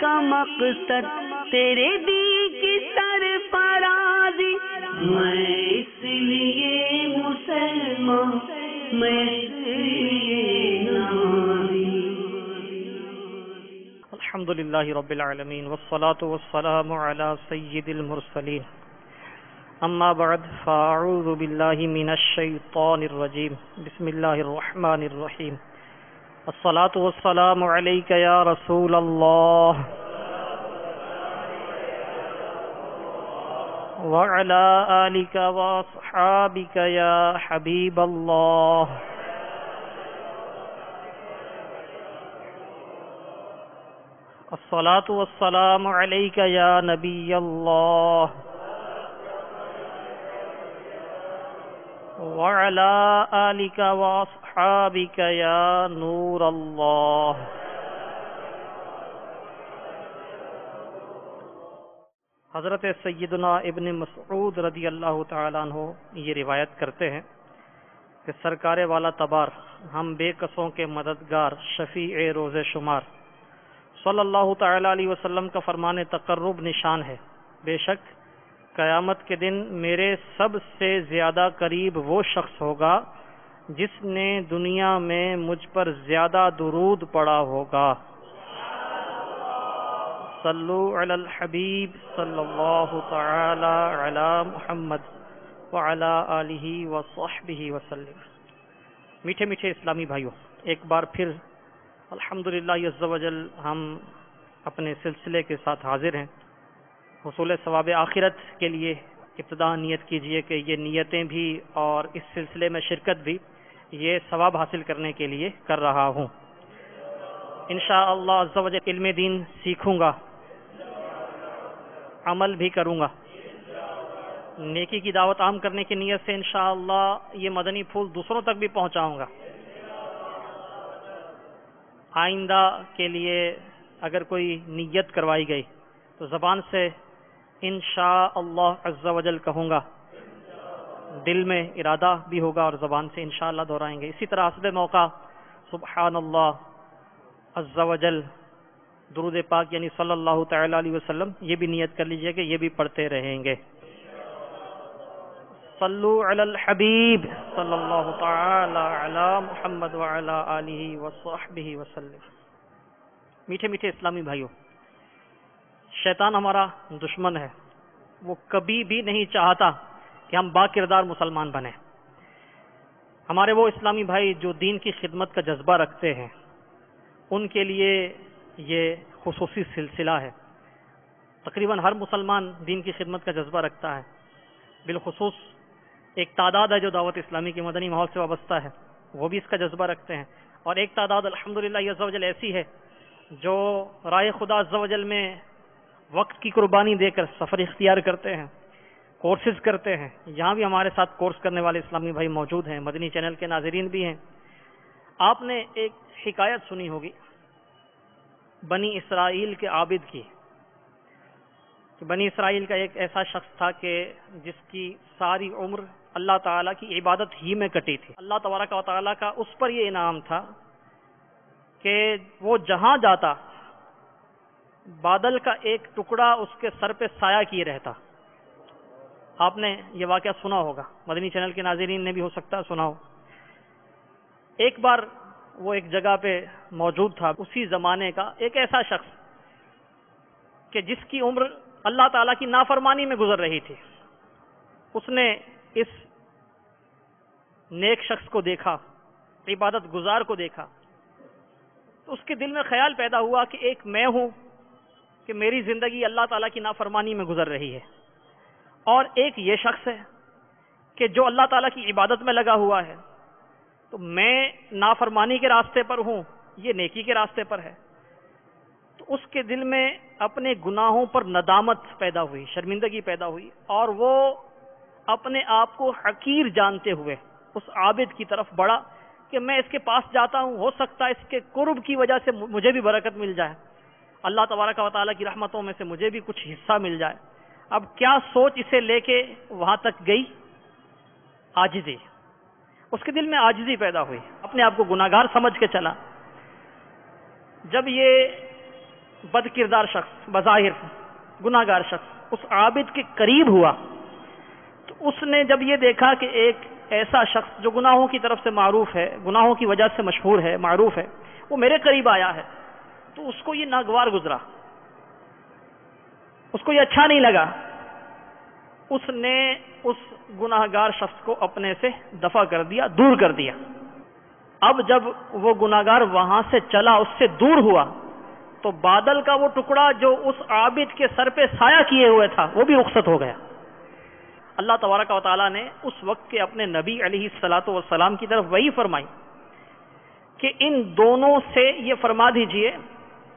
کا مقصد تیرے دی کی سرفرازی، میں اس لیے مسلمان، میں اس لیے نمازی۔ الحمدللہ رب العالمین والصلاة والسلام علی سید المرسلین، اما بعد فاعوذ باللہ من الشیطان الرجیم، بسم اللہ الرحمن الرحیم۔ الصلاة والسلام علیک یا رسول اللہ وعلی آلک واصحابک یا حبیب اللہ۔ الصلاة والسلام علیک یا نبی اللہ وعلی آلک واصحابک یا نور اللہ۔ حضرت سیدنا ابن مسعود رضی اللہ تعالیٰ عنہ یہ روایت کرتے ہیں کہ سرکار والا تبار، ہم بے کسوں کے مددگار، شفیع روز شمار، صلی اللہ تعالیٰ علیہ وسلم کا فرمان تقرب نشان ہے، بے شک قیامت کے دن میرے سب سے زیادہ قریب وہ شخص ہوگا جس نے دنیا میں مجھ پر زیادہ درود پڑھا ہوگا۔ صلو علی الحبیب صلی اللہ تعالی علی محمد وعلی آلہ وصحبہ وسلم۔ میٹھے میٹھے اسلامی بھائیوں، ایک بار پھر الحمدللہ عز و جل ہم اپنے سلسلے کے ساتھ حاضر ہیں۔ حصول ثواب آخرت کے لیے ابتدا نیت کیجئے کہ یہ نیتیں بھی اور اس سلسلے میں شرکت بھی یہ ثواب حاصل کرنے کے لیے کر رہا ہوں۔ انشاءاللہ عز و جل علم دین سیکھوں گا، عمل بھی کروں گا، نیکی کی دعوت عام کرنے کی نیت سے انشاءاللہ یہ مدنی پھول دوسروں تک بھی پہنچاؤں گا۔ آئندہ کے لیے اگر کوئی نیت کروائی گئی تو زبان سے انشاءاللہ عز و جل کہوں گا، دل میں ارادہ بھی ہوگا اور زبان سے انشاءاللہ دہرائیں گے۔ اسی طرح حسب موقع سبحان اللہ عز و جل، درود پاک یعنی صلی اللہ تعالی علیہ وسلم، یہ بھی نیت کر لیجئے کہ یہ بھی پڑھتے رہیں گے۔ صلو علی الحبیب صلی اللہ تعالی علی محمد وعلی آلہ وصحبہ وسلم۔ میٹھے میٹھے اسلامی بھائیوں، شیطان ہمارا دشمن ہے، وہ کبھی بھی نہیں چاہتا کہ ہم با کردار مسلمان بنیں۔ ہمارے وہ اسلامی بھائی جو دین کی خدمت کا جذبہ رکھتے ہیں، ان کے لیے یہ خصوصی سلسلہ ہے۔ تقریباً ہر مسلمان دین کی خدمت کا جذبہ رکھتا ہے، بالخصوص ایک تعداد ہے جو دعوت اسلامی کے مدنی ماحول سے وابستہ ہے، وہ بھی اس کا جذبہ رکھتے ہیں، اور ایک تعداد الحمدللہ عز و جل ایسی ہے جو رائے خدا عز و جل میں وقت کی قربانی دے کر سفر اختیار کرتے ہیں، کورسز کرتے ہیں۔ یہاں بھی ہمارے ساتھ کورس کرنے والے اسلامی بھائی موجود ہیں، مدنی چینل کے ناظرین بھی ہیں۔ آپ نے ایک حکایت سنی ہوگی بنی اسرائیل کے عابد کی، کہ بنی اسرائیل کا ایک ایسا شخص تھا کہ جس کی ساری عمر اللہ تعالیٰ کی عبادت ہی میں کٹی تھی۔ اللہ تبارک و تعالیٰ کا اس پر یہ انعام تھا کہ وہ جہاں جاتا بادل کا ایک ٹکڑا اس کے سر پہ سایہ کیے رہتا۔ آپ نے یہ واقعہ سنا ہوگا، مدنی چینل کے ناظرین نے بھی ہو سکتا ہے سنا ہو۔ ایک بار وہ ایک جگہ پہ موجود تھا، اسی زمانے کا ایک ایسا شخص کہ جس کی عمر اللہ تعالیٰ کی نافرمانی میں گزر رہی تھی۔ اس نے اس نیک شخص کو دیکھا، عبادت گزار کو دیکھا، تو اس کے دل میں خیال پیدا ہوا کہ ایک میں ہوں کہ میری زندگی اللہ تعالیٰ کی نافرمانی میں گزر رہی ہے، اور ایک یہ شخص ہے کہ جو اللہ تعالیٰ کی عبادت میں لگا ہوا ہے، تو میں نافرمانی کے راستے پر ہوں، یہ نیکی کے راستے پر ہے۔ تو اس کے دل میں اپنے گناہوں پر ندامت پیدا ہوئی، شرمندگی پیدا ہوئی، اور وہ اپنے آپ کو حقیر جانتے ہوئے اس عابد کی طرف بڑھا کہ میں اس کے پاس جاتا ہوں، ہو سکتا ہے اس کے قرب کی وجہ سے مجھے بھی برکت مل جائے، اللہ تبارک و تعالیٰ کی رحمتوں میں سے مجھے بھی کچھ حصہ مل جائے۔ اب کیا سوچ اسے لے کے وہاں تک گئی؟ عاجزی۔ اس کے دل میں عاجزی پیدا ہوئی، اپنے آپ کو گناہگار سمجھ کے چلا۔ جب یہ بد کردار شخص، بظاہر گناہگار شخص اس عابد کے قریب ہوا تو اس نے جب یہ دیکھا کہ ایک ایسا شخص جو گناہوں کی طرف سے معروف ہے، گناہوں کی وجہ سے مشہور ہے، معروف ہے، وہ میرے قریب آیا ہے، تو اس کو یہ ناگوار گزرا، اس کو یہ اچھا نہیں لگا. اس نے اس گناہگار شخص کو اپنے سے دفع کر دیا، دور کر دیا. اب جب وہ گناہگار وہاں سے چلا، اس سے دور ہوا، تو بادل کا وہ ٹکڑا جو اس عابد کے سر پہ سایہ کیے ہوئے تھا وہ بھی رخصت ہو گیا. اللہ تبارک و تعالیٰ نے اس وقت کے اپنے نبی علیہ الصلاۃ والسلام کی طرف وہی فرمائی کہ ان دونوں سے یہ فرما دیجئے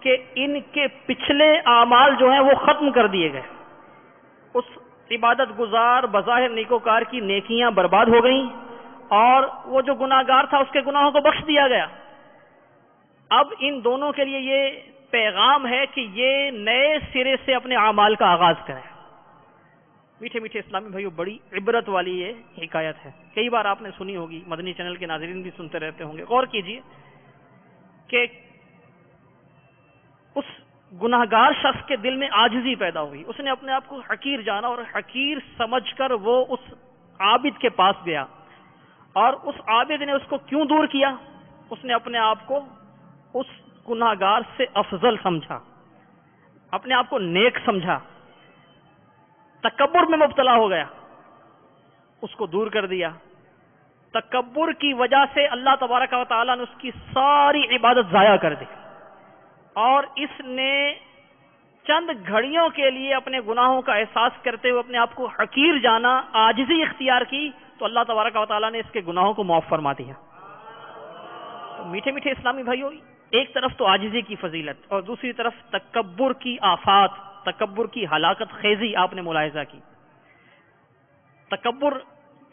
کہ ان کے پچھلے اعمال جو ہیں وہ ختم کر دیے گئے. اس عبادت گزار بظاہر نیکوکار کی نیکیاں برباد ہو گئیں اور وہ جو گناہگار تھا اس کے گناہوں کو بخش دیا گیا. اب ان دونوں کے لیے یہ پیغام ہے کہ یہ نئے سرے سے اپنے اعمال کا آغاز کریں. میٹھے میٹھے اسلامی بھائیو، بڑی عبرت والی یہ حکایت ہے. کئی بار آپ نے سنی ہوگی، مدنی چینل کے ناظرین بھی سنتے رہتے ہوں گے. غور کیجئے کہ اس گناہگار شخص کے دل میں عاجزی پیدا ہوئی، اس نے اپنے آپ کو حقیر جانا اور حقیر سمجھ کر وہ اس عابد کے پاس گیا. اور اس عابد نے اس کو کیوں دور کیا؟ اس نے اپنے آپ کو اس گناہگار سے افضل سمجھا، اپنے آپ کو نیک سمجھا، تکبر میں مبتلا ہو گیا، اس کو دور کر دیا. تکبر کی وجہ سے اللہ تبارک و تعالیٰ نے اس کی ساری عبادت ضائع کر دی اور اس نے چند گھڑیوں کے لیے اپنے گناہوں کا احساس کرتے ہوئے اپنے آپ کو حقیر جانا، عاجزی اختیار کی، تو اللہ تبارک و تعالیٰ نے اس کے گناہوں کو معاف فرما دیا. تو میٹھے میٹھے اسلامی بھائیوں، ایک طرف تو عاجزی کی فضیلت اور دوسری طرف تکبر کی آفات، تکبر کی ہلاکت خیزی آپ نے ملاحظہ کی. تکبر،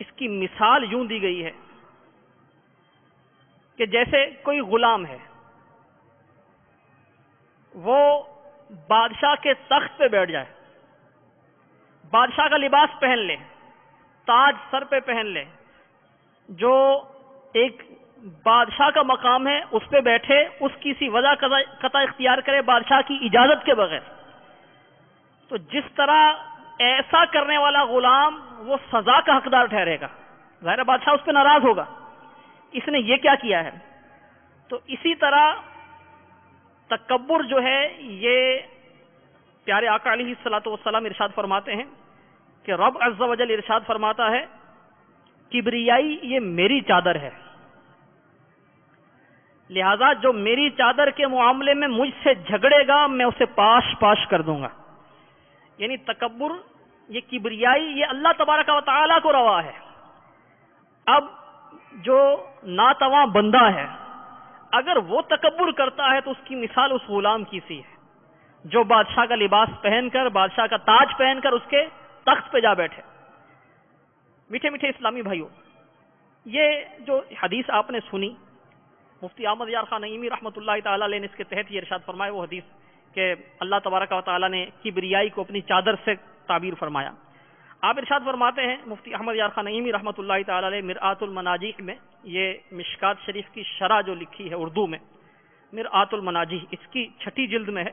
اس کی مثال یوں دی گئی ہے کہ جیسے کوئی غلام ہے، وہ بادشاہ کے تخت پہ بیٹھ جائے، بادشاہ کا لباس پہن لے، تاج سر پہ پہن لے، جو ایک بادشاہ کا مقام ہے اس پہ بیٹھے، اس کی سی وجہ قطع اختیار کرے بادشاہ کی اجازت کے بغیر. تو جس طرح ایسا کرنے والا غلام وہ سزا کا حقدار ٹھہرے گا، ظاہر بادشاہ اس پہ ناراض ہوگا، اس نے یہ کیا کیا ہے. تو اسی طرح تکبر جو ہے، یہ پیارے آقا علیہ الصلوۃ والسلام ارشاد فرماتے ہیں کہ رب عز و جل ارشاد فرماتا ہے کبریائی یہ میری چادر ہے، لہذا جو میری چادر کے معاملے میں مجھ سے جھگڑے گا میں اسے پاش پاش کر دوں گا. یعنی تکبر، یہ کبریائی، یہ اللہ تبارک و تعالیٰ کو روا ہے. اب جو ناتواں بندہ ہے اگر وہ تکبر کرتا ہے تو اس کی مثال اس غلام کی سی ہے جو بادشاہ کا لباس پہن کر، بادشاہ کا تاج پہن کر اس کے تخت پہ جا بیٹھے. میٹھے میٹھے اسلامی بھائیوں، یہ جو حدیث آپ نے سنی، مفتی احمد یار خان نعیمی رحمۃ اللہ تعالی علیہ نے اس کے تحت یہ ارشاد فرمایا، وہ حدیث کہ اللہ تبارک و تعالیٰ نے کبریائی کو اپنی چادر سے تعبیر فرمایا. آپ ارشاد فرماتے ہیں مفتی احمد یار خان نعیمی رحمۃ اللہ تعالی علیہ مرآت المناجیح میں، یہ مشکات شریف کی شرح جو لکھی ہے اردو میں، مرآت المناجیح، اس کی 6 جلد میں ہے.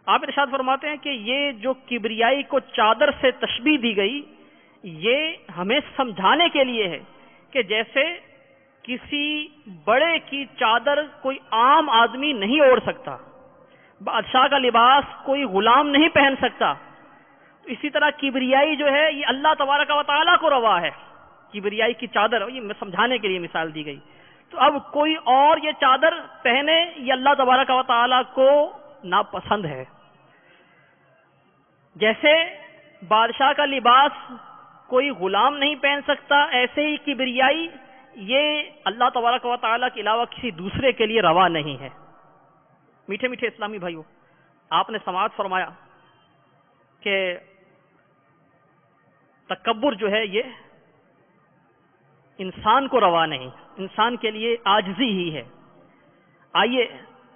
آپ ارشاد فرماتے ہیں کہ یہ جو کبریائی کو چادر سے تشبیہ دی گئی، یہ ہمیں سمجھانے کے لیے ہے کہ جیسے کسی بڑے کی چادر کوئی عام آدمی نہیں اوڑھ سکتا، بادشاہ کا لباس کوئی غلام نہیں پہن سکتا، تو اسی طرح کبریائی جو ہے یہ اللہ تبارک و تعالیٰ کو روا ہے. کبریائی کی چادر، یہ سمجھانے کے لیے مثال دی گئی. تو اب کوئی اور یہ چادر پہنے، یہ اللہ تبارک و تعالیٰ کو ناپسند ہے. جیسے بادشاہ کا لباس کوئی غلام نہیں پہن سکتا، ایسے ہی کبریائی یہ اللہ تبارک و تعالیٰ کے علاوہ کسی دوسرے کے لیے روا نہیں ہے. میٹھے میٹھے اسلامی بھائیوں، آپ نے سماعت فرمایا کہ تکبر جو ہے یہ انسان کو روا نہیں، انسان کے لیے عاجزی ہی ہے. آئیے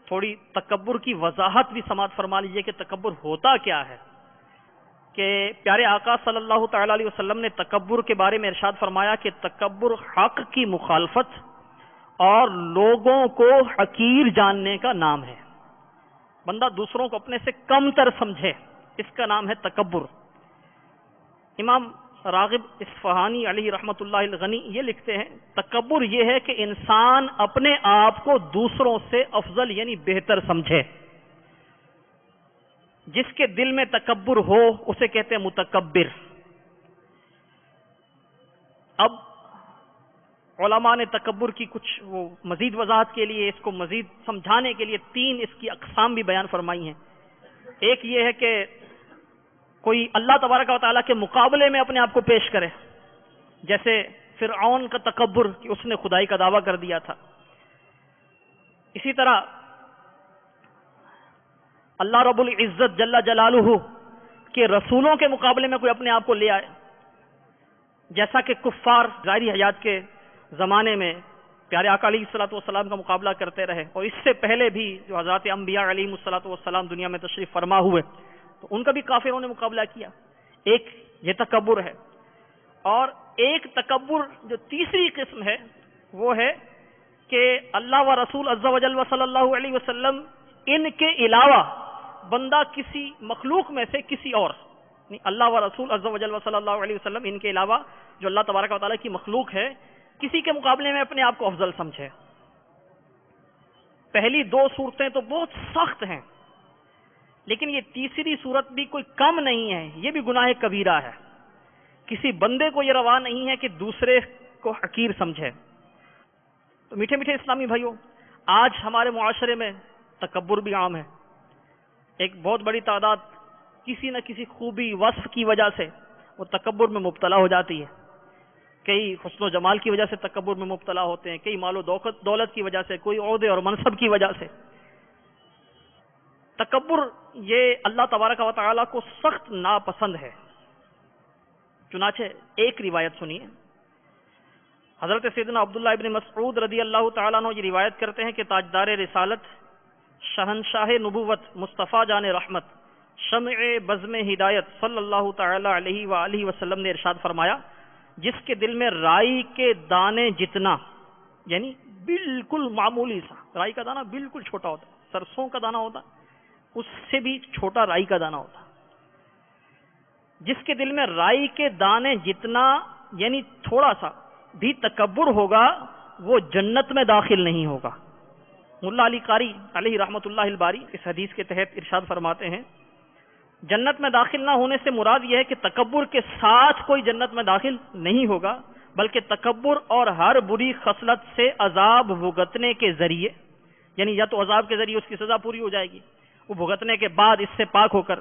تھوڑی تکبر کی وضاحت بھی سماعت فرما لیجئے کہ تکبر ہوتا کیا ہے. کہ پیارے آقا صلی اللہ تعالی علیہ وسلم نے تکبر کے بارے میں ارشاد فرمایا کہ تکبر حق کی مخالفت اور لوگوں کو حقیر جاننے کا نام ہے. بندہ دوسروں کو اپنے سے کم تر سمجھے، اس کا نام ہے تکبر۔ امام راغب اصفہانی علیہ رحمۃ اللہ الغنی یہ لکھتے ہیں تکبر یہ ہے کہ انسان اپنے آپ کو دوسروں سے افضل یعنی بہتر سمجھے۔ جس کے دل میں تکبر ہو اسے کہتے ہیں متکبر۔ اب علماء نے تکبر کی کچھ وہ مزید وضاحت کے لیے، اس کو مزید سمجھانے کے لیے 3 اس کی اقسام بھی بیان فرمائی ہیں۔ ایک یہ ہے کہ کوئی اللہ تبارک و تعالیٰ کے مقابلے میں اپنے آپ کو پیش کرے، جیسے فرعون کا تکبر کہ اس نے خدائی کا دعویٰ کر دیا تھا۔ اسی طرح اللہ رب العزت جل جلالہ کے رسولوں کے مقابلے میں کوئی اپنے آپ کو لے آئے، جیسا کہ کفار ظاہری حیات کے زمانے میں پیارے آقا علیہ الصلوۃ والسلام کا مقابلہ کرتے رہے، اور اس سے پہلے بھی جو حضرات انبیاء علیہ الصلوۃ والسلام دنیا میں تشریف فرما ہوئے تو ان کا بھی کافروں نے مقابلہ کیا۔ ایک یہ تکبر ہے، اور ایک تکبر جو تیسری قسم ہے وہ ہے کہ اللہ و رسول عز و جل و صلی اللہ علیہ وسلم ان کے علاوہ بندہ کسی مخلوق میں سے کسی اور، اللہ و رسول عز و جل و صلی اللہ علیہ وسلم ان کے علاوہ جو اللہ تبارک و تعالیٰ کی مخلوق ہے کسی کے مقابلے میں اپنے آپ کو افضل سمجھے۔ پہلی 2 صورتیں تو بہت سخت ہیں، لیکن یہ تیسری صورت بھی کوئی کم نہیں ہے، یہ بھی گناہ کبیرہ ہے۔ کسی بندے کو یہ روا نہیں ہے کہ دوسرے کو حقیر سمجھے۔ تو میٹھے میٹھے اسلامی بھائیوں، آج ہمارے معاشرے میں تکبر بھی عام ہے۔ ایک بہت بڑی تعداد کسی نہ کسی خوبی وصف کی وجہ سے وہ تکبر میں مبتلا ہو جاتی ہے۔ کئی حسن و جمال کی وجہ سے تکبر میں مبتلا ہوتے ہیں، کئی مال و دولت کی وجہ سے، کوئی عہدے اور منصب کی وجہ سے۔ تکبر یہ اللہ تبارک و تعالیٰ کو سخت ناپسند ہے۔ چنانچہ ایک روایت سنیے، حضرت سیدنا عبداللہ ابن مسعود رضی اللہ تعالیٰ عنہ یہ روایت کرتے ہیں کہ تاجدار رسالت، شہنشاہ نبوت، مصطفیٰ جان رحمت، شمع بزم ہدایت صلی اللہ تعالی علیہ وآلہ وسلم نے ارشاد فرمایا، جس کے دل میں رائی کے دانے جتنا، یعنی بالکل معمولی سا، رائی کا دانہ بالکل چھوٹا ہوتا ہے، سرسوں کا دانہ ہوتا ہے اس سے بھی چھوٹا رائی کا دانہ ہوتا ہے، جس کے دل میں رائی کے دانے جتنا یعنی تھوڑا سا بھی تکبر ہوگا وہ جنت میں داخل نہیں ہوگا۔ ملا علی قاری علیہ رحمۃ اللہ الباری اس حدیث کے تحت ارشاد فرماتے ہیں جنت میں داخل نہ ہونے سے مراد یہ ہے کہ تکبر کے ساتھ کوئی جنت میں داخل نہیں ہوگا، بلکہ تکبر اور ہر بری خصلت سے عذاب بھگتنے کے ذریعے، یعنی یا تو عذاب کے ذریعے اس کی سزا پوری ہو جائے گی، وہ بھگتنے کے بعد اس سے پاک ہو کر،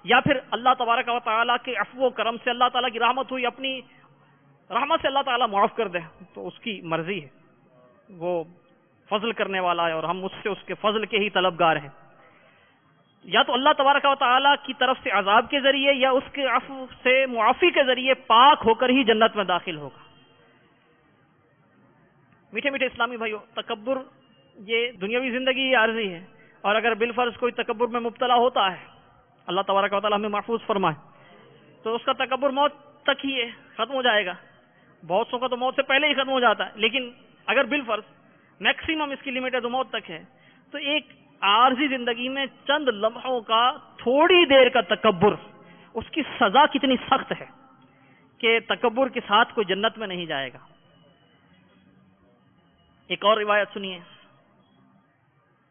یا پھر اللہ تبارک و تعالیٰ کے عفو و کرم سے اللہ تعالیٰ کی رحمت ہوئی، اپنی رحمت سے اللہ تعالیٰ معاف کر دے تو اس کی مرضی ہے، وہ فضل کرنے والا ہے اور ہم اس سے اس کے فضل کے ہی طلبگار ہیں۔ یا تو اللہ تبارک و تعالیٰ کی طرف سے عذاب کے ذریعے یا اس کے عفو سے معافی کے ذریعے پاک ہو کر ہی جنت میں داخل ہوگا۔ میٹھے میٹھے اسلامی بھائیوں، تکبر یہ دنیاوی زندگی یہ عارضی ہے، اور اگر بالفرض کوئی تکبر میں مبتلا ہوتا ہے، اللہ تبارک و تعالیٰ ہمیں محفوظ فرمائے، تو اس کا تکبر موت تک ہی ہے، ختم ہو جائے گا۔ بہت سو کا تو موت سے پہلے ہی ختم ہو جاتا ہے، لیکن اگر بالفرض میکسیمم اس کی لمٹ ہے تو موت تک ہے، تو ایک عارضی زندگی میں چند لمحوں کا تھوڑی دیر کا تکبر، اس کی سزا کتنی سخت ہے کہ تکبر کے ساتھ کوئی جنت میں نہیں جائے گا۔ ایک اور روایت سنیے،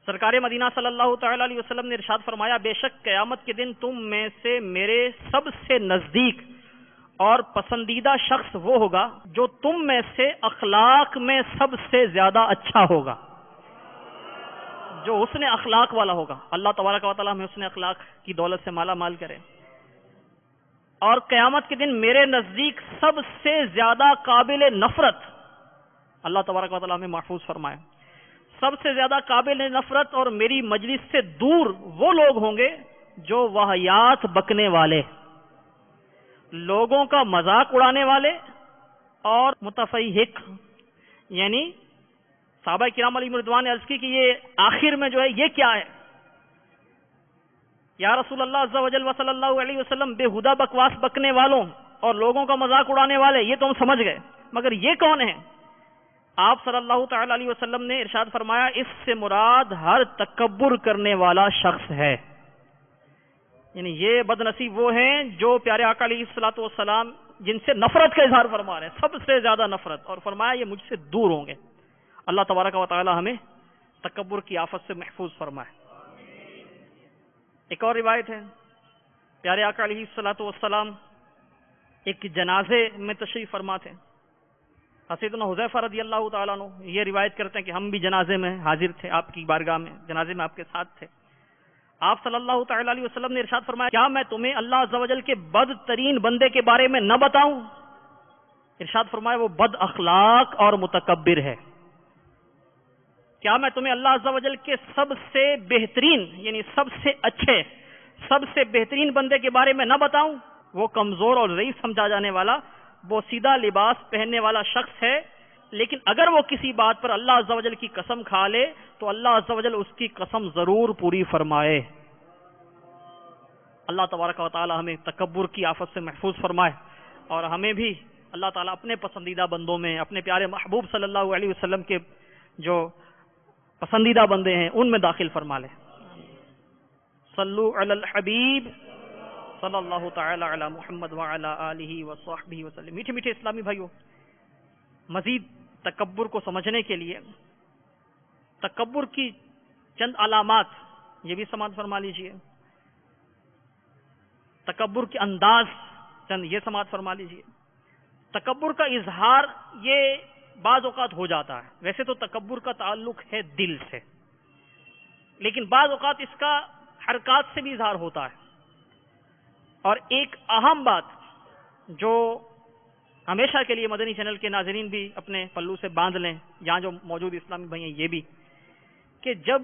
سرکار مدینہ صلی اللہ تعالی علیہ وسلم نے ارشاد فرمایا، بے شک قیامت کے دن تم میں سے میرے سب سے نزدیک اور پسندیدہ شخص وہ ہوگا جو تم میں سے اخلاق میں سب سے زیادہ اچھا ہوگا، جو حسن اخلاق والا ہوگا۔ اللہ تبارک و تعالیٰ ہمیں حسن اخلاق کی دولت سے مالا مال کرے۔ اور قیامت کے دن میرے نزدیک سب سے زیادہ قابل نفرت، اللہ تبارک و تعالیٰ ہمیں محفوظ فرمائے، سب سے زیادہ قابل نفرت اور میری مجلس سے دور وہ لوگ ہوں گے جو واہیات بکنے والے، لوگوں کا مذاق اڑانے والے اور متفیہق، یعنی صحابہ کرام علیہم رضوان نے عرض کی کہ یہ آخر میں جو ہے یہ کیا ہے یا رسول اللہ عز و جل و صلی اللہ علیہ وسلم، بے ہدہ بکواس بکنے والوں اور لوگوں کا مذاق اڑانے والے یہ تو ہم سمجھ گئے، مگر یہ کون ہیں؟ آپ صلی اللہ تعالی علیہ وسلم نے ارشاد فرمایا اس سے مراد ہر تکبر کرنے والا شخص ہے، یعنی یہ بد نصیب وہ ہیں جو پیارے آقا علیہ الصلوۃ والسلام جن سے نفرت کا اظہار فرما رہے ہیں، سب سے زیادہ نفرت، اور فرمایا یہ مجھ سے دور ہوں گے۔ اللہ تبارک و تعالی ہمیں تکبر کی آفت سے محفوظ فرمائے۔ ایک اور روایت ہے، پیارے آقا علیہ الصلوۃ والسلام ایک جنازے میں تشریف فرما تھے۔ سیدنا حذیفہ رضی اللہ تعالیٰ عنہ یہ روایت کرتے ہیں کہ ہم بھی جنازے میں حاضر تھے، آپ کی بارگاہ میں، جنازے میں آپ کے ساتھ تھے۔ آپ صلی اللہ تعالی علیہ وسلم نے ارشاد فرمایا کیا میں تمہیں اللہ عز و جل کے بدترین بندے کے بارے میں نہ بتاؤں؟ ارشاد فرمایا وہ بد اخلاق اور متکبر ہے۔ کیا میں تمہیں اللہ عز و جل کے سب سے بہترین یعنی سب سے اچھے سب سے بہترین بندے کے بارے میں نہ بتاؤں؟ وہ کمزور اور ضعیف سمجھا جانے والا وہ سیدھا لباس پہننے والا شخص ہے، لیکن اگر وہ کسی بات پر اللہ عز و جل کی قسم کھا لے تو اللہ عز و جل اس کی قسم ضرور پوری فرمائے۔ اللہ تبارک و تعالی ہمیں تکبر کی آفت سے محفوظ فرمائے، اور ہمیں بھی اللہ تعالیٰ اپنے پسندیدہ بندوں میں، اپنے پیارے محبوب صلی اللہ علیہ وسلم کے جو پسندیدہ بندے ہیں ان میں داخل فرما لے۔ صلو علی الحبیب صلی اللہ تعالی علی محمد وعلی آلہ وصحبہ وسلم۔ میٹھے میٹھے اسلامی بھائیوں، مزید تکبر کو سمجھنے کے لیے تکبر کی چند علامات یہ بھی سماعت فرما لیجئے، تکبر کے انداز چند یہ سماعت فرما لیجئے۔ تکبر کا اظہار یہ بعض اوقات ہو جاتا ہے، ویسے تو تکبر کا تعلق ہے دل سے، لیکن بعض اوقات اس کا حرکات سے بھی اظہار ہوتا ہے۔ اور ایک اہم بات جو ہمیشہ کے لیے مدنی چینل کے ناظرین بھی اپنے پلو سے باندھ لیں، یہاں جو موجود اسلامی بھائی ہیں یہ بھی، کہ جب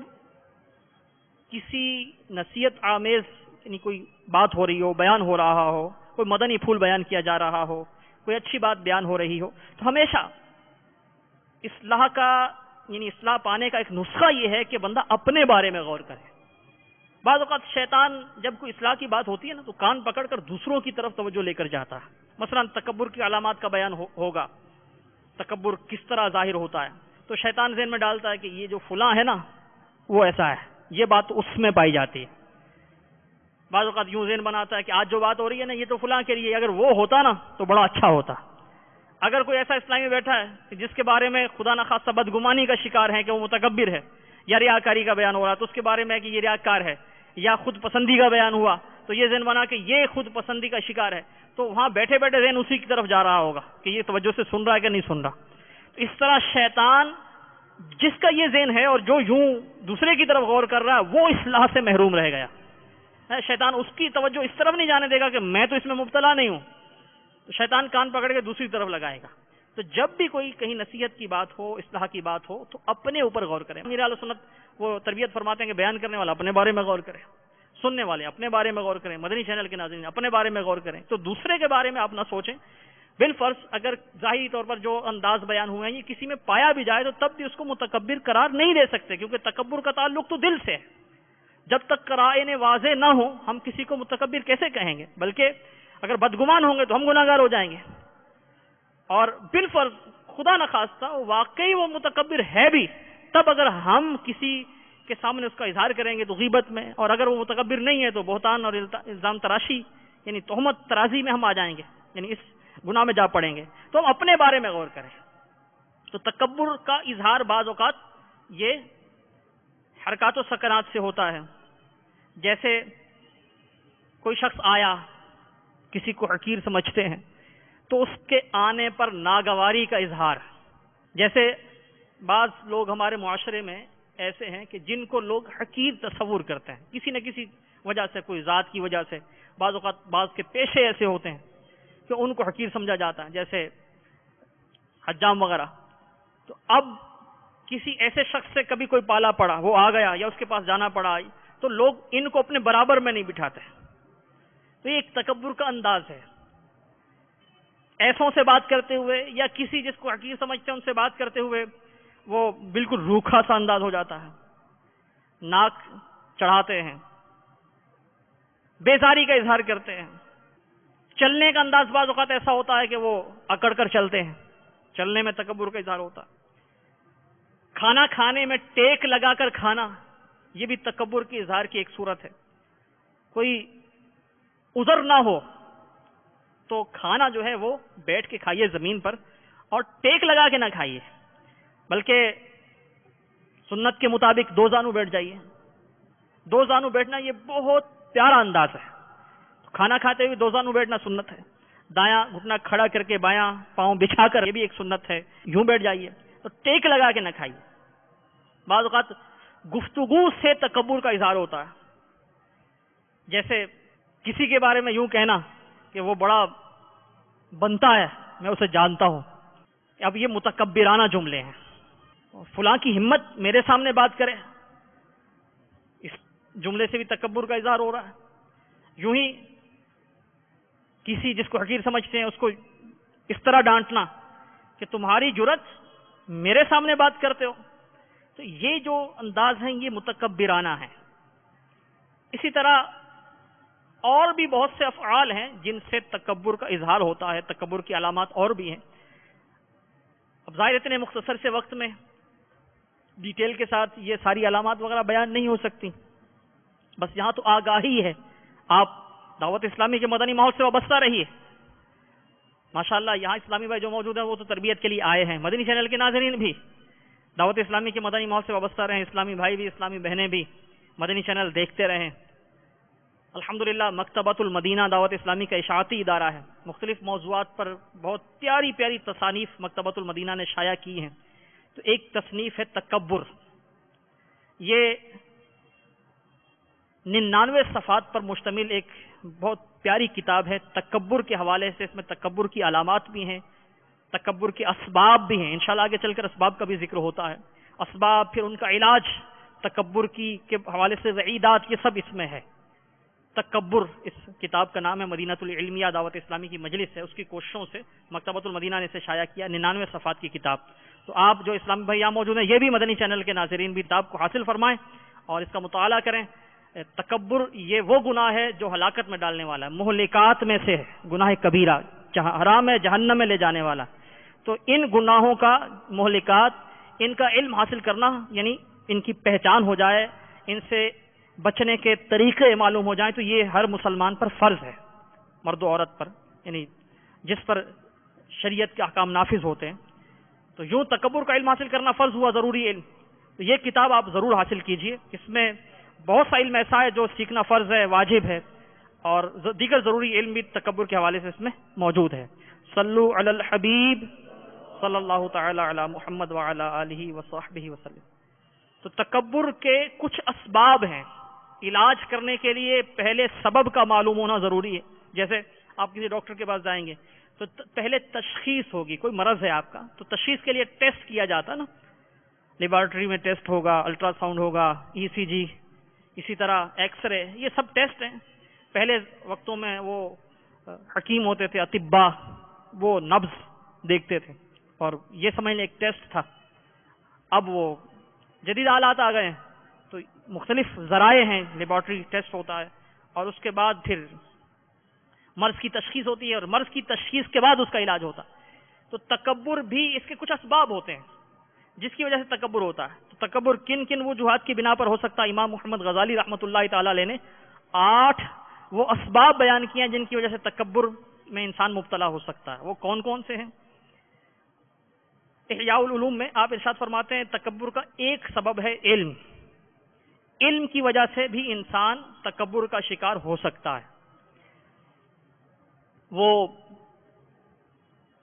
کسی نصیحت آمیز یعنی کوئی بات ہو رہی ہو، بیان ہو رہا ہو، کوئی مدنی پھول بیان کیا جا رہا ہو، کوئی اچھی بات بیان ہو رہی ہو، تو ہمیشہ اصلاح کا یعنی اصلاح پانے کا ایک نسخہ یہ ہے کہ بندہ اپنے بارے میں غور کرے۔ بعض اوقات شیطان جب کوئی اصلاح کی بات ہوتی ہے نا تو کان پکڑ کر دوسروں کی طرف توجہ لے کر جاتا ہے۔ مثلا تکبر کی علامات کا بیان ہوگا، تکبر کس طرح ظاہر ہوتا ہے، تو شیطان ذہن میں ڈالتا ہے کہ یہ جو فلاں ہے نا وہ ایسا ہے، یہ بات اس میں پائی جاتی ہے۔ بعض اوقات یوں ذہن بناتا ہے کہ آج جو بات ہو رہی ہے نا یہ تو فلاں کے لیے، اگر وہ ہوتا نا تو بڑا اچھا ہوتا۔ اگر کوئی ایسا اسلامی بیٹھا ہے کہ جس کے بارے میں خدا نخواستہ بدگمانی کا شکار ہے کہ وہ متکبر ہے یا ریاکاری کا بیان ہو رہا تو اس کے بارے میں کہ یہ ریاکار ہے، یا خود پسندی کا بیان ہوا تو یہ ذہن بنا کہ یہ خود پسندی کا شکار ہے، تو وہاں بیٹھے بیٹھے ذہن اسی کی طرف جا رہا ہوگا کہ یہ توجہ سے سن رہا ہے کہ نہیں سن رہا۔ تو اس طرح شیطان جس کا یہ ذہن ہے اور جو یوں دوسرے کی طرف غور کر رہا ہے وہ اصلاح سے محروم رہ گیا۔ شیطان اس کی توجہ اس طرف نہیں جانے دے گا کہ میں تو اس میں مبتلا نہیں ہوں، تو شیطان کان پکڑ کے دوسری طرف لگائے گا۔ تو جب بھی کوئی کہیں نصیحت کی بات ہو، اصلاح کی بات ہو، تو اپنے اوپر غور کریں۔ میرے اہل سنت وہ تربیت فرماتے ہیں کہ بیان کرنے والا اپنے بارے میں غور کرے، سننے والے اپنے بارے میں غور کریں، مدنی چینل کے ناظرین اپنے بارے میں غور کریں، تو دوسرے کے بارے میں آپ نہ سوچیں۔ بالفرض اگر ظاہری طور پر جو انداز بیان ہوئے ہیں یہ کسی میں پایا بھی جائے تو تب بھی اس کو متکبر قرار نہیں دے سکتے، کیونکہ تکبر کا تعلق تو دل سے ہے۔ جب تک قرائن واضح نہ ہو ہم کسی کو متکبر کیسے کہیں گے؟ بلکہ اگر بدگمان ہوں گے تو ہم گناہگار ہو جائیں گے۔ اور بالفرض خدا نخواستہ واقعی وہ متکبر ہے بھی، تب اگر ہم کسی کے سامنے اس کا اظہار کریں گے تو غیبت میں، اور اگر وہ متکبر نہیں ہے تو بہتان اور الزام تراشی یعنی تہمت ترازی میں ہم آ جائیں گے، یعنی اس گناہ میں جا پڑیں گے۔ تو ہم اپنے بارے میں غور کریں۔ تو تکبر کا اظہار بعض اوقات یہ حرکات و سکنات سے ہوتا ہے، جیسے کوئی شخص آیا، کسی کو حقیر سمجھتے ہیں تو اس کے آنے پر ناگواری کا اظہار، جیسے بعض لوگ ہمارے معاشرے میں ایسے ہیں کہ جن کو لوگ حقیر تصور کرتے ہیں کسی نہ کسی وجہ سے، کوئی ذات کی وجہ سے، بعض اوقات بعض کے پیشے ایسے ہوتے ہیں کہ ان کو حقیر سمجھا جاتا ہے، جیسے حجام وغیرہ۔ تو اب کسی ایسے شخص سے کبھی کوئی پالا پڑا، وہ آ گیا یا اس کے پاس جانا پڑا، تو لوگ ان کو اپنے برابر میں نہیں بٹھاتے۔ تو یہ ایک تکبر کا انداز ہے۔ ایسوں سے بات کرتے ہوئے یا کسی جس کو حقیر سمجھتے ہیں ان سے بات کرتے ہوئے وہ بالکل روکھا سا انداز ہو جاتا ہے، ناک چڑھاتے ہیں، بیزاری کا اظہار کرتے ہیں۔ چلنے کا انداز بعض اوقات ایسا ہوتا ہے کہ وہ اکڑ کر چلتے ہیں، چلنے میں تکبر کا اظہار ہوتا ہے۔ کھانا کھانے میں ٹیک لگا کر کھانا، یہ بھی تکبر کی اظہار کی ایک صورت ہے۔ کوئی عذر نہ ہو تو کھانا جو ہے وہ بیٹھ کے کھائیے زمین پر، اور ٹیک لگا کے نہ کھائیے، بلکہ سنت کے مطابق دو زانو بیٹھ جائیے۔ دو زانو بیٹھنا یہ بہت پیارا انداز ہے۔ کھانا کھاتے ہوئے دو زانو بیٹھنا سنت ہے۔ دایاں گھٹنا کھڑا کر کے بایاں پاؤں بچھا کر، یہ بھی ایک سنت ہے، یوں بیٹھ جائیے، تو ٹیک لگا کے نہ کھائیے۔ بعض اوقات گفتگو سے تکبر کا اظہار ہوتا ہے، جیسے کسی کے بارے میں یوں کہنا کہ وہ بڑا بنتا ہے، میں اسے جانتا ہوں۔ اب یہ متکبرانہ جملے ہیں۔ فلاں کی ہمت میرے سامنے بات کرے، اس جملے سے بھی تکبر کا اظہار ہو رہا ہے۔ یوں ہی کسی جس کو حقیر سمجھتے ہیں اس کو اس طرح ڈانٹنا کہ تمہاری جرت میرے سامنے بات کرتے ہو، تو یہ جو انداز ہیں یہ متکبرانہ ہیں۔ اسی طرح اور بھی بہت سے افعال ہیں جن سے تکبر کا اظہار ہوتا ہے، تکبر کی علامات اور بھی ہیں۔ اب ظاہر اتنے مختصر سے وقت میں ڈیٹیل کے ساتھ یہ ساری علامات وغیرہ بیان نہیں ہو سکتی، بس یہاں تو آگاہی ہے۔ آپ دعوت اسلامی کے مدنی ماحول سے وابستہ رہیے۔ ماشاءاللہ یہاں اسلامی بھائی جو موجود ہیں وہ تو تربیت کے لیے آئے ہیں، مدنی چینل کے ناظرین بھی دعوت اسلامی کے مدنی ماحول سے وابستہ رہیں، اسلامی بھائی بھی، اسلامی بہنیں بھی مدنی چینل دیکھتے رہیں۔ الحمدللہ مکتبۃ المدینہ دعوت اسلامی کا اشاعتی ادارہ ہے، مختلف موضوعات پر بہت پیاری پیاری تصانیف مکتبۃ المدینہ نے شائع کی ہیں۔ تو ایک تصنیف ہے تکبر، یہ 99 صفحات پر مشتمل ایک بہت پیاری کتاب ہے۔ تکبر کے حوالے سے اس میں تکبر کی علامات بھی ہیں، تکبر کے اسباب بھی ہیں، انشاءاللہ آگے چل کر اسباب کا بھی ذکر ہوتا ہے، اسباب، پھر ان کا علاج، تکبر کی کے حوالے سے وعیدات، یہ سب اس میں ہے۔ تکبر اس کتاب کا نام ہے، مدینۃ العلمیہ دعوت اسلامی کی مجلس ہے، اس کی کوششوں سے مکتبۃ المدینہ نے اسے شائع کیا، 99 صفحات کی کتاب۔ تو آپ جو اسلامی بھائی یہاں موجود ہیں، یہ بھی مدنی چینل کے ناظرین بھی کتاب کو حاصل فرمائیں اور اس کا مطالعہ کریں۔ تکبر یہ وہ گناہ ہے جو ہلاکت میں ڈالنے والا ہے، مہلکات میں سے ہے، گناہ کبیرہ، جہاں حرام ہے، جہنم میں لے جانے والا۔ تو ان گناہوں کا، مہلکات، ان کا علم حاصل کرنا، یعنی ان کی پہچان ہو جائے، ان سے بچنے کے طریقے معلوم ہو جائیں، تو یہ ہر مسلمان پر فرض ہے، مرد و عورت پر، یعنی جس پر شریعت کے احکام نافذ ہوتے ہیں۔ تو یوں تکبر کا علم حاصل کرنا فرض ہوا، ضروری علم۔ تو یہ کتاب آپ ضرور حاصل کیجئے، اس میں بہت سا علم ایسا ہے جو سیکھنا فرض ہے، واجب ہے، اور دیگر ضروری علم بھی تکبر کے حوالے سے اس میں موجود ہے۔ صلو علی الحبیب صلی اللہ تعالی علی محمد وعلی آلہ وصحبہ وسلم۔ تو تکبر کے کچھ اسباب ہیں، علاج کرنے کے لیے پہلے سبب کا معلوم ہونا ضروری ہے۔ جیسے آپ کسی ڈاکٹر کے پاس جائیں گے تو پہلے تشخیص ہوگی، کوئی مرض ہے آپ کا، تو تشخیص کے لیے ٹیسٹ کیا جاتا نا، لیبارٹری میں ٹیسٹ ہوگا، الٹرا ساؤنڈ ہوگا، ای سی جی، اسی طرح ایکس رے، یہ سب ٹیسٹ ہیں۔ پہلے وقتوں میں وہ حکیم ہوتے تھے، اطباء، وہ نبض دیکھتے تھے اور یہ سمجھ لیں ایک ٹیسٹ تھا۔ اب وہ جدید آلات آ گئے ہیں تو مختلف ذرائع ہیں، لیبارٹری ٹیسٹ ہوتا ہے، اور اس کے بعد پھر مرض کی تشخیص ہوتی ہے، اور مرض کی تشخیص کے بعد اس کا علاج ہوتا ہے۔ تو تکبر بھی اس کے کچھ اسباب ہوتے ہیں جس کی وجہ سے تکبر ہوتا ہے۔ تو تکبر کن کن وجوہات کی بنا پر ہو سکتا ہے؟ امام محمد غزالی رحمۃ اللہ تعالی علیہ نے 8 وہ اسباب بیان کیے ہیں جن کی وجہ سے تکبر میں انسان مبتلا ہو سکتا ہے۔ وہ کون کون سے ہیں؟ احیاء العلوم میں آپ ارشاد فرماتے ہیں تکبر کا ایک سبب ہے علم، علم کی وجہ سے بھی انسان تکبر کا شکار ہو سکتا ہے۔ وہ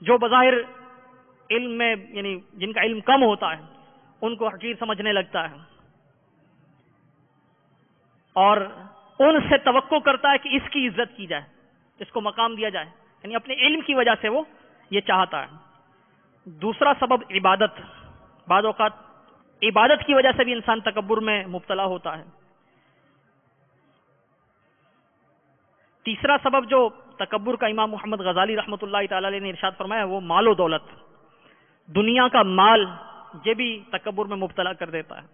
جو بظاہر علم میں، یعنی جن کا علم کم ہوتا ہے، ان کو حقیر سمجھنے لگتا ہے اور ان سے توقع کرتا ہے کہ اس کی عزت کی جائے، اس کو مقام دیا جائے، یعنی اپنے علم کی وجہ سے وہ یہ چاہتا ہے۔ دوسرا سبب عبادت، بعض اوقات عبادت کی وجہ سے بھی انسان تکبر میں مبتلا ہوتا ہے۔ تیسرا سبب جو تکبر کا امام محمد غزالی رحمۃ اللہ تعالی علیہ نے ارشاد فرمایا وہ مال و دولت، دنیا کا مال، یہ بھی تکبر میں مبتلا کر دیتا ہے۔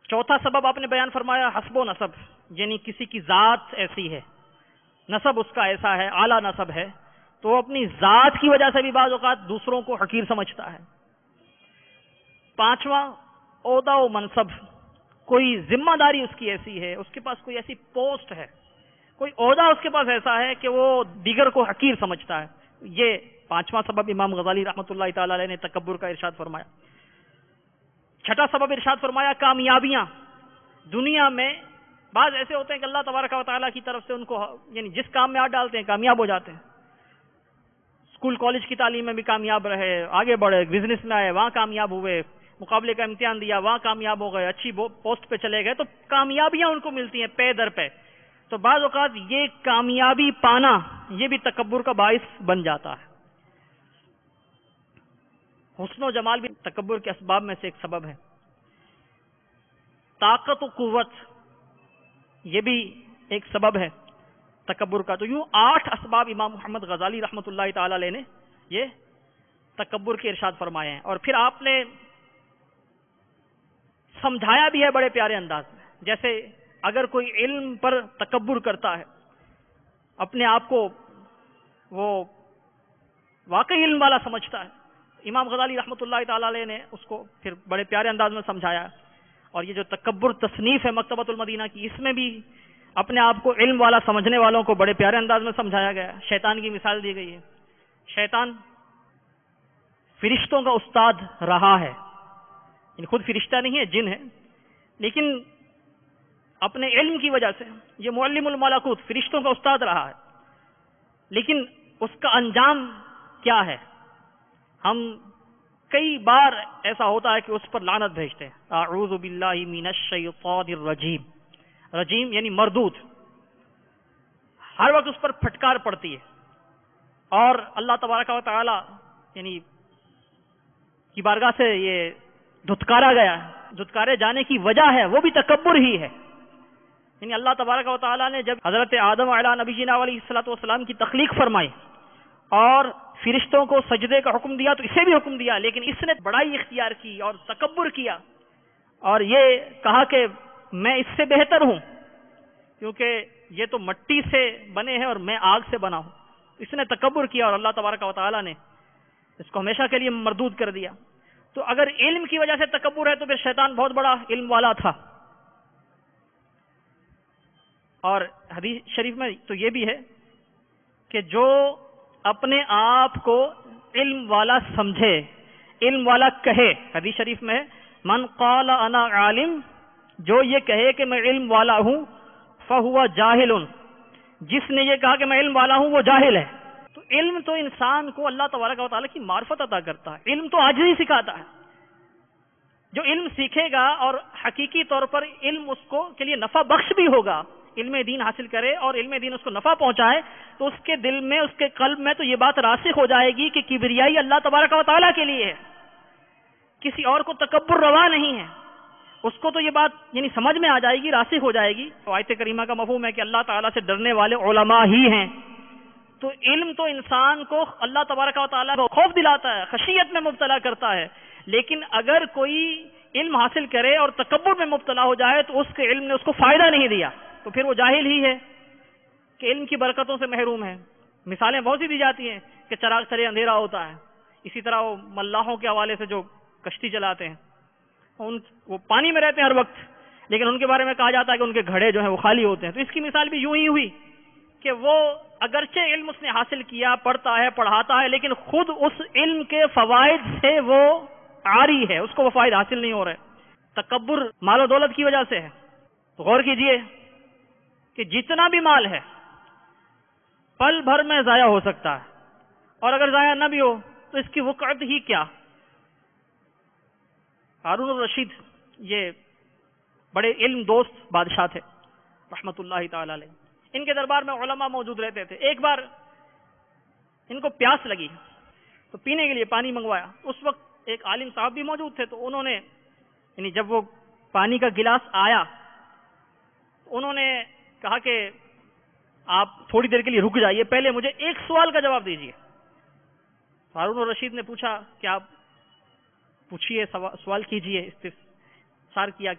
چوتھا سبب آپ نے بیان فرمایا حسب و نسب، یعنی کسی کی ذات ایسی ہے، نسب اس کا ایسا ہے، اعلیٰ نسب ہے، تو وہ اپنی ذات کی وجہ سے بھی بعض اوقات دوسروں کو حقیر سمجھتا ہے۔ پانچواں عہدہ و منصب، کوئی ذمہ داری اس کی ایسی ہے، اس کے پاس کوئی ایسی پوسٹ ہے، کوئی عہدہ اس کے پاس ایسا ہے کہ وہ دیگر کو حقیر سمجھتا ہے. یہ پانچواں سبب امام غزالی رحمۃ اللہ تعالی علیہ نے تکبر کا ارشاد فرمایا. چھٹا سبب ارشاد فرمایا کامیابیاں. دنیا میں بعض ایسے ہوتے ہیں کہ اللہ تبارک و تعالیٰ کی طرف سے ان کو یعنی جس کام میں ہاتھ ڈالتے ہیں کامیاب ہو جاتے ہیں. اسکول کالج کی تعلیم میں بھی کامیاب رہے، آگے بڑھے، بزنس میں آئے وہاں کامیاب ہوئے، مقابلے کا امتحان دیا وہاں کامیاب ہو گئے، اچھی پوسٹ پہ چلے گئے، تو کامیابیاں ان کو ملتی ہیں پے در پہ. تو بعض اوقات یہ کامیابی پانا یہ بھی تکبر کا باعث بن جاتا ہے. حسن و جمال بھی تکبر کے اسباب میں سے ایک سبب ہے. طاقت و قوت یہ بھی ایک سبب ہے تکبر کا. تو یوں 8 اسباب امام محمد غزالی رحمۃ اللہ تعالی علیہ نے یہ تکبر کے ارشاد فرمائے ہیں. اور پھر آپ نے سمجھایا بھی ہے بڑے پیارے انداز میں. جیسے اگر کوئی علم پر تکبر کرتا ہے، اپنے آپ کو وہ واقعی علم والا سمجھتا ہے، امام غزالی رحمۃ اللہ تعالی علیہ نے اس کو پھر بڑے پیارے انداز میں سمجھایا. اور یہ جو تکبر تصنیف ہے مکتبۃ المدینہ کی، اس میں بھی اپنے آپ کو علم والا سمجھنے والوں کو بڑے پیارے انداز میں سمجھایا گیا. شیطان کی مثال دی گئی ہے. شیطان فرشتوں کا استاد رہا ہے، یعنی خود فرشتہ نہیں ہے، جن ہے، لیکن اپنے علم کی وجہ سے یہ معلم الملکوت فرشتوں کا استاد رہا ہے. لیکن اس کا انجام کیا ہے؟ ہم کئی بار ایسا ہوتا ہے کہ اس پر لعنت بھیجتے ہیں. اعوذ باللہ من الشیطان الرجیم. رجیم یعنی مردود. ہر وقت اس پر پھٹکار پڑتی ہے، اور اللہ تبارک و تعالی یعنی کی بارگاہ سے یہ دھتکارا گیا ہے. دھتکارے جانے کی وجہ ہے وہ بھی تکبر ہی ہے. یعنی اللہ تبارک و تعالی نے جب حضرت آدم علیہ نبینا علیہ الصلوۃ والسلام کی تخلیق فرمائی اور فرشتوں کو سجدے کا حکم دیا، تو اسے بھی حکم دیا، لیکن اس نے بڑائی اختیار کی اور تکبر کیا اور یہ کہا کہ میں اس سے بہتر ہوں، کیونکہ یہ تو مٹی سے بنے ہیں اور میں آگ سے بنا ہوں. اس نے تکبر کیا اور اللہ تبارک و تعالی نے اس کو ہمیشہ کے لیے مردود کر دیا. تو اگر علم کی وجہ سے تکبر ہے تو پھر شیطان بہت بڑا علم والا تھا. اور حدیث شریف میں تو یہ بھی ہے کہ جو اپنے آپ کو علم والا سمجھے، علم والا کہے، حدیث شریف میں من قال انا عالم، جو یہ کہے کہ میں علم والا ہوں، فہو جاہل، جس نے یہ کہا کہ میں علم والا ہوں وہ جاہل ہے. تو علم تو انسان کو اللہ تبارک و تعالیٰ کی معرفت عطا کرتا ہے. علم تو عاجزی سکھاتا ہے. جو علم سیکھے گا اور حقیقی طور پر علم اس کو کے لیے نفع بخش بھی ہوگا، علم دین حاصل کرے اور علم دین اس کو نفع پہنچائے، تو اس کے دل میں، اس کے قلب میں تو یہ بات راسخ ہو جائے گی کہ کبریائی اللہ تبارک و تعالیٰ کے لیے ہے، کسی اور کو تکبر روا نہیں ہے. اس کو تو یہ بات یعنی سمجھ میں آ جائے گی، راسخ ہو جائے گی. تو آیت کریمہ کا مفہوم ہے کہ اللہ تعالیٰ سے ڈرنے والے علماء ہی ہیں. تو علم تو انسان کو اللہ تبارک و تعالیٰ کو خوف دلاتا ہے، خشیت میں مبتلا کرتا ہے. لیکن اگر کوئی علم حاصل کرے اور تکبر میں مبتلا ہو جائے تو اس کے علم نے اس کو فائدہ نہیں دیا، تو پھر وہ جاہل ہی ہے کہ علم کی برکتوں سے محروم ہے. مثالیں بہت سی دی جاتی ہیں کہ چراغ تلے اندھیرا ہوتا ہے. اسی طرح وہ ملاحوں کے حوالے سے جو کشتی چلاتے ہیں، وہ پانی میں رہتے ہیں ہر وقت، لیکن ان کے بارے میں کہا جاتا ہے کہ ان کے گھڑے جو ہیں وہ خالی ہوتے ہیں. تو اس کی مثال بھی یوں ہی ہوئی کہ وہ اگرچہ علم اس نے حاصل کیا، پڑھتا ہے، پڑھاتا ہے، لیکن خود اس علم کے فوائد سے وہ عاری ہے، اس کو وہ فائد حاصل نہیں ہو رہے. تکبر مال و دولت کی وجہ سے ہے. تو غور کیجئے کہ جتنا بھی مال ہے پل بھر میں ضائع ہو سکتا ہے، اور اگر ضائع نہ بھی ہو تو اس کی وقعت ہی کیا. ہارون الرشید یہ بڑے علم دوست بادشاہ تھے رحمت اللہ تعالی علیہ. ان کے دربار میں علماء موجود رہتے تھے. ایک بار ان کو پیاس لگی تو پینے کے لیے پانی منگوایا. اس وقت ایک عالم صاحب بھی موجود تھے. تو انہوں نے یعنی جب وہ پانی کا گلاس آیا، انہوں نے کہا کہ آپ تھوڑی دیر کے لیے رک جائیے، پہلے مجھے ایک سوال کا جواب دیجیے. ہارون الرشید نے پوچھا کہ آپ پوچھیے، سوال کیجیے. استفسار کیا.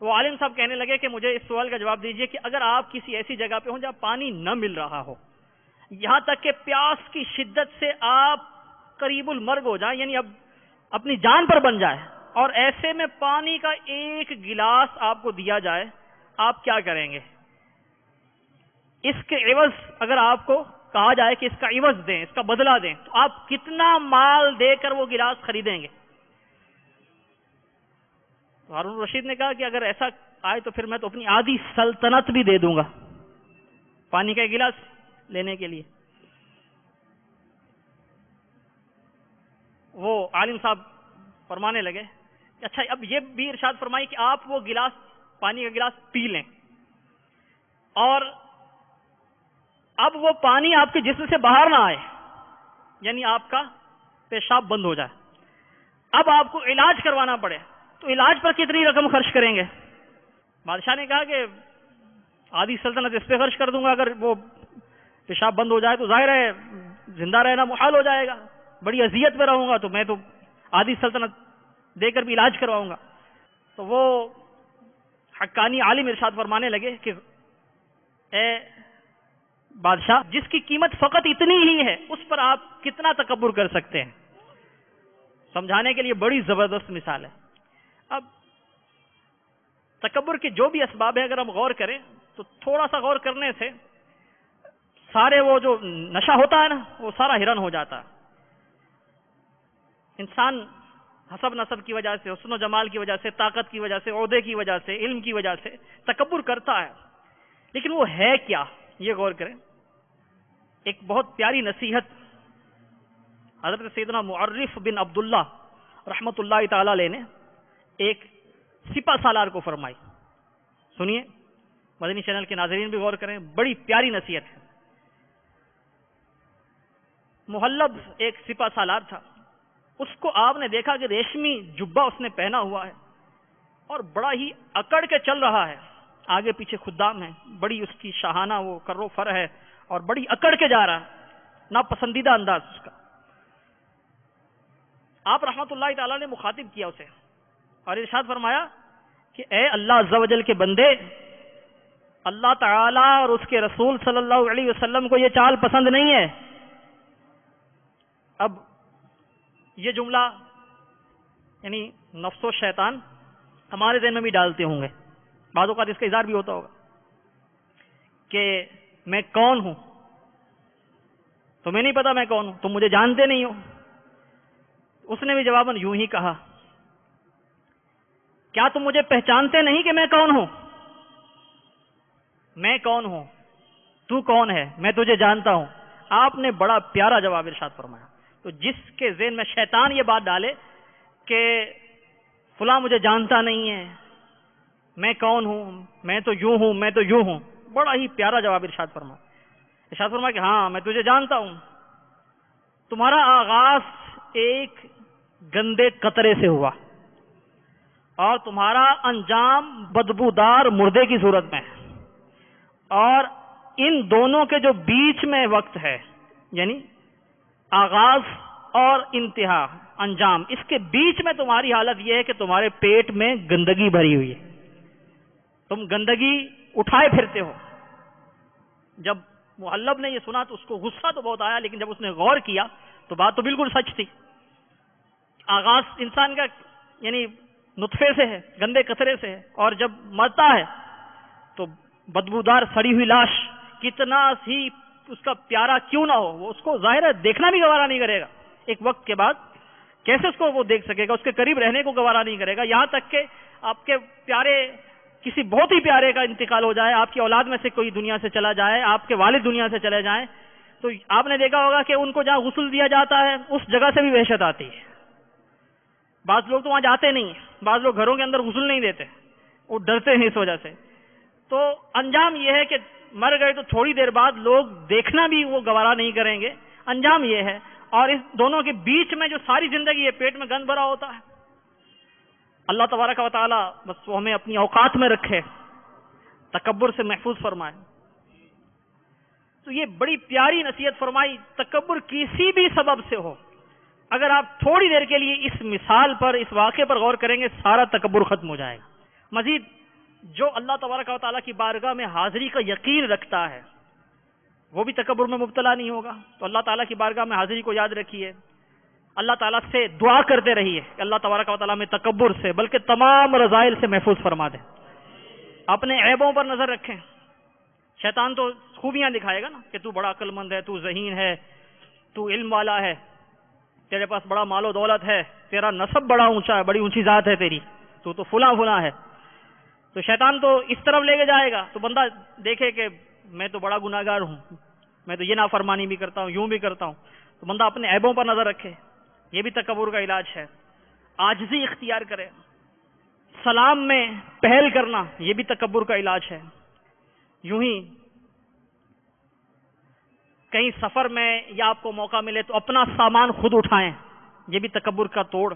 وہ عالم صاحب کہنے لگے کہ مجھے اس سوال کا جواب دیجیے کہ اگر آپ کسی ایسی جگہ پہ ہوں جہاں پانی نہ مل رہا ہو، یہاں تک کہ پیاس کی شدت سے آپ قریب المرگ ہو جائیں، یعنی اب اپنی جان پر بن جائے اور ایسے میں پانی کا ایک گلاس آپ کو دیا جائے، آپ کیا کریں گے؟ اس کے عوض اگر آپ کو کہا جائے کہ اس کا عوض دیں، اس کا بدلہ دیں، تو آپ کتنا مال دے کر وہ گلاس خریدیں گے؟ تو ہارون رشید نے کہا کہ اگر ایسا آئے تو پھر میں تو اپنی آدھی سلطنت بھی دے دوں گا پانی کا گلاس لینے کے لیے۔ وہ عالم صاحب فرمانے لگے کہ اچھا اب یہ بھی ارشاد فرمائی کہ آپ وہ گلاس، پانی کا گلاس پی لیں، اور اب وہ پانی آپ کے جسم سے باہر نہ آئے، یعنی آپ کا پیشاب بند ہو جائے، اب آپ کو علاج کروانا پڑے، تو علاج پر کتنی رقم خرچ کریں گے؟ بادشاہ نے کہا کہ آدھی سلطنت اس پہ خرچ کر دوں گا، اگر وہ پیشاب بند ہو جائے تو ظاہر ہے زندہ رہنا محال ہو جائے گا، بڑی اذیت میں رہوں گا، تو میں تو آدھی سلطنت دے کر بھی علاج کرواؤں گا۔ تو وہ حقانی عالم ارشاد فرمانے لگے کہ اے بادشاہ، جس کی قیمت فقط اتنی ہی ہے اس پر آپ کتنا تکبر کر سکتے ہیں؟ سمجھانے کے لیے بڑی زبردست مثال ہے۔ اب تکبر کے جو بھی اسباب ہیں اگر ہم غور کریں تو تھوڑا سا غور کرنے سے سارے وہ جو نشہ ہوتا ہے نا وہ سارا ہرن ہو جاتا ہے۔ انسان حسب نسب کی وجہ سے، حسن و جمال کی وجہ سے، طاقت کی وجہ سے، عہدے کی وجہ سے، علم کی وجہ سے تکبر کرتا ہے، لیکن وہ ہے کیا؟ یہ غور کریں۔ ایک بہت پیاری نصیحت حضرت سیدنا معرف بن عبداللہ رحمت اللہ تعالی علیہ نے ایک سپہ سالار کو فرمائی، سنیے، مدنی چینل کے ناظرین بھی غور کریں، بڑی پیاری نصیحت ہے۔ محلب ایک سپہ سالار تھا، اس کو آپ نے دیکھا کہ ریشمی جبہ اس نے پہنا ہوا ہے اور بڑا ہی اکڑ کے چل رہا ہے، آگے پیچھے خدام ہے، بڑی اس کی شاہانہ وہ کر و فر ہے اور بڑی اکڑ کے جا رہا ہے، ناپسندیدہ انداز اس کا۔ آپ رحمت اللہ تعالی نے مخاطب کیا اسے اور ارشاد فرمایا کہ اے اللہ عز و جل کے بندے، اللہ تعالیٰ اور اس کے رسول صلی اللہ علیہ وسلم کو یہ چال پسند نہیں ہے۔ اب یہ جملہ یعنی نفس و شیطان ہمارے ذہن میں بھی ڈالتے ہوں گے، بعض اوقات اس کا اظہار بھی ہوتا ہوگا کہ میں کون ہوں، تمہیں نہیں پتا میں کون ہوں، تم مجھے جانتے نہیں ہو۔ اس نے بھی جواباً یوں ہی کہا، کیا تم مجھے پہچانتے نہیں کہ میں کون ہوں؟ میں کون ہوں، تو کون ہے، میں تجھے جانتا ہوں۔ آپ نے بڑا پیارا جواب ارشاد فرمایا۔ تو جس کے ذہن میں شیطان یہ بات ڈالے کہ فلاں مجھے جانتا نہیں ہے، میں کون ہوں، میں تو یوں ہوں، میں تو یوں ہوں، بڑا ہی پیارا جواب ارشاد فرمایا۔ ارشاد فرمایا کہ ہاں میں تجھے جانتا ہوں، تمہارا آغاز ایک گندے قطرے سے ہوا اور تمہارا انجام بدبودار مردے کی صورت میں ہے، اور ان دونوں کے جو بیچ میں وقت ہے، یعنی آغاز اور انتہا، انجام، اس کے بیچ میں تمہاری حالت یہ ہے کہ تمہارے پیٹ میں گندگی بھری ہوئی ہے، تم گندگی اٹھائے پھرتے ہو۔ جب محلب نے یہ سنا تو اس کو غصہ تو بہت آیا، لیکن جب اس نے غور کیا تو بات تو بالکل سچ تھی۔ آغاز انسان کا یعنی نطفے سے ہے، گندے قطرے سے ہے، اور جب مرتا ہے تو بدبودار سڑی ہوئی لاش کتنا ہی اس کا پیارا کیوں نہ ہو، وہ اس کو ظاہر ہے دیکھنا بھی گوارا نہیں کرے گا، ایک وقت کے بعد کیسے اس کو وہ دیکھ سکے گا، اس کے قریب رہنے کو گوارا نہیں کرے گا، یہاں تک کہ آپ کے پیارے کسی بہت ہی پیارے کا انتقال ہو جائے، آپ کی اولاد میں سے کوئی دنیا سے چلا جائے، آپ کے والد دنیا سے چلے جائیں، تو آپ نے دیکھا ہوگا کہ ان کو جہاں غسل دیا جاتا ہے اس جگہ سے بھی وحشت آتی ہے۔ بعض لوگ تو وہاں جاتے نہیں ہیں، بعض لوگ گھروں کے اندر غسل نہیں دیتے، وہ ڈرتے ہیں اس وجہ سے۔ تو انجام یہ ہے کہ مر گئے تو تھوڑی دیر بعد لوگ دیکھنا بھی وہ گوارا نہیں کریں گے، انجام یہ ہے۔ اور اس دونوں کے بیچ میں جو ساری زندگی ہے پیٹ میں گند بھرا ہوتا ہے۔ اللہ تبارک و تعالی بس وہ ہمیں اپنی اوقات میں رکھے، تکبر سے محفوظ فرمائے۔ تو یہ بڑی پیاری نصیحت فرمائی، تکبر کسی بھی سبب سے ہو، اگر آپ تھوڑی دیر کے لیے اس مثال پر، اس واقعے پر غور کریں گے، سارا تکبر ختم ہو جائے گا۔ مزید جو اللہ تبارک و تعالیٰ کی بارگاہ میں حاضری کا یقین رکھتا ہے وہ بھی تکبر میں مبتلا نہیں ہوگا۔ تو اللہ تعالیٰ کی بارگاہ میں حاضری کو یاد رکھیے، اللہ تعالیٰ سے دعا کرتے رہیے کہ اللہ تبارک و تعالیٰ میں تکبر سے بلکہ تمام رذائل سے محفوظ فرما دے. اپنے عیبوں پر نظر رکھیں. شیطان تو خوبیاں دکھائے گا نا کہ تو بڑا عقل مند ہے، تو ذہین ہے، تو علم والا ہے، تیرے پاس بڑا مال و دولت ہے، تیرا نسب بڑا اونچا ہے، بڑی اونچی ذات ہے تیری، تو فلاں فلاں ہے. تو شیطان تو اس طرف لے کے جائے گا تو بندہ دیکھے کہ میں تو بڑا گناہگار ہوں، میں تو یہ نافرمانی بھی کرتا ہوں، یوں بھی کرتا ہوں. تو بندہ اپنے عیبوں پر نظر رکھے. یہ بھی تکبر کا علاج ہے. عاجزی اختیار کرے. سلام میں پہل کرنا یہ بھی تکبر کا علاج ہے. یوں ہی کہیں سفر میں یا آپ کو موقع ملے تو اپنا سامان خود اٹھائیں، یہ بھی تکبر کا توڑ.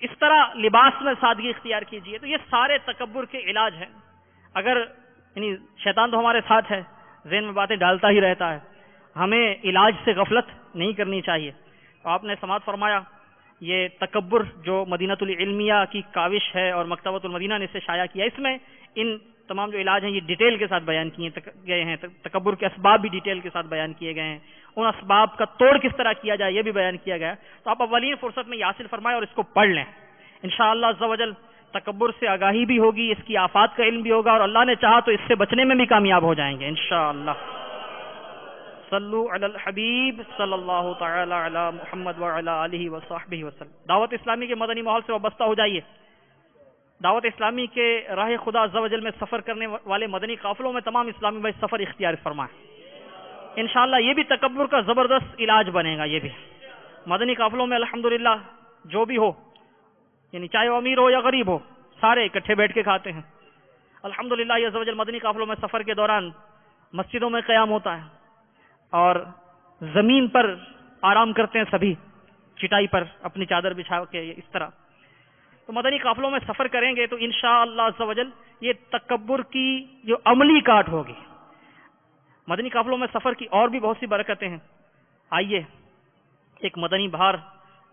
اس طرح لباس میں سادگی اختیار کیجیے. تو یہ سارے تکبر کے علاج ہیں. اگر یعنی شیطان تو ہمارے ساتھ ہے، ذہن میں باتیں ڈالتا ہی رہتا ہے، ہمیں علاج سے غفلت نہیں کرنی چاہیے. تو آپ نے سماعت فرمایا یہ تکبر جو مدینہ العلمیہ کی کاوش ہے اور مکتبۃ المدینہ نے اسے شائع کیا، اس میں ان تمام جو علاج ہیں یہ ڈیٹیل کے ساتھ بیان کیے گئے ہیں. تکبر کے اسباب بھی ڈیٹیل کے ساتھ بیان کیے گئے ہیں. ان اسباب کا توڑ کس طرح کیا جائے یہ بھی بیان کیا گیا. تو آپ اولین فرصت میں یہ حاصل فرمائیں اور اس کو پڑھ لیں. انشاءاللہ عز و جل تکبر سے آگاہی بھی ہوگی، اس کی آفات کا علم بھی ہوگا، اور اللہ نے چاہا تو اس سے بچنے میں بھی کامیاب ہو جائیں گے انشاءاللہ. صلو علی الحبیب صلی اللہ تعالی علی محمد وعلی آلہ وصحبہ وسلم. دعوت اسلامی کے مدنی ماحول سے وابستہ ہو جائیے. دعوت اسلامی کے راہ خدا عز و جل میں سفر کرنے والے مدنی قافلوں میں تمام اسلامی بھائی سفر اختیار فرمائیں. انشاءاللہ یہ بھی تکبر کا زبردست علاج بنے گا. یہ بھی مدنی قافلوں میں الحمدللہ جو بھی ہو، یعنی چاہے وہ امیر ہو یا غریب ہو، سارے اکٹھے بیٹھ کے کھاتے ہیں. الحمدللہ یہ عز و جل مدنی قافلوں میں سفر کے دوران مسجدوں میں قیام ہوتا ہے اور زمین پر آرام کرتے ہیں سبھی، چٹائی پر اپنی چادر بچھا کے اس طرح. تو مدنی قافلوں میں سفر کریں گے تو انشاءاللہ عز و جل یہ تکبر کی جو عملی کاٹ ہوگی. مدنی قافلوں میں سفر کی اور بھی بہت سی برکتیں ہیں. آئیے ایک مدنی بہار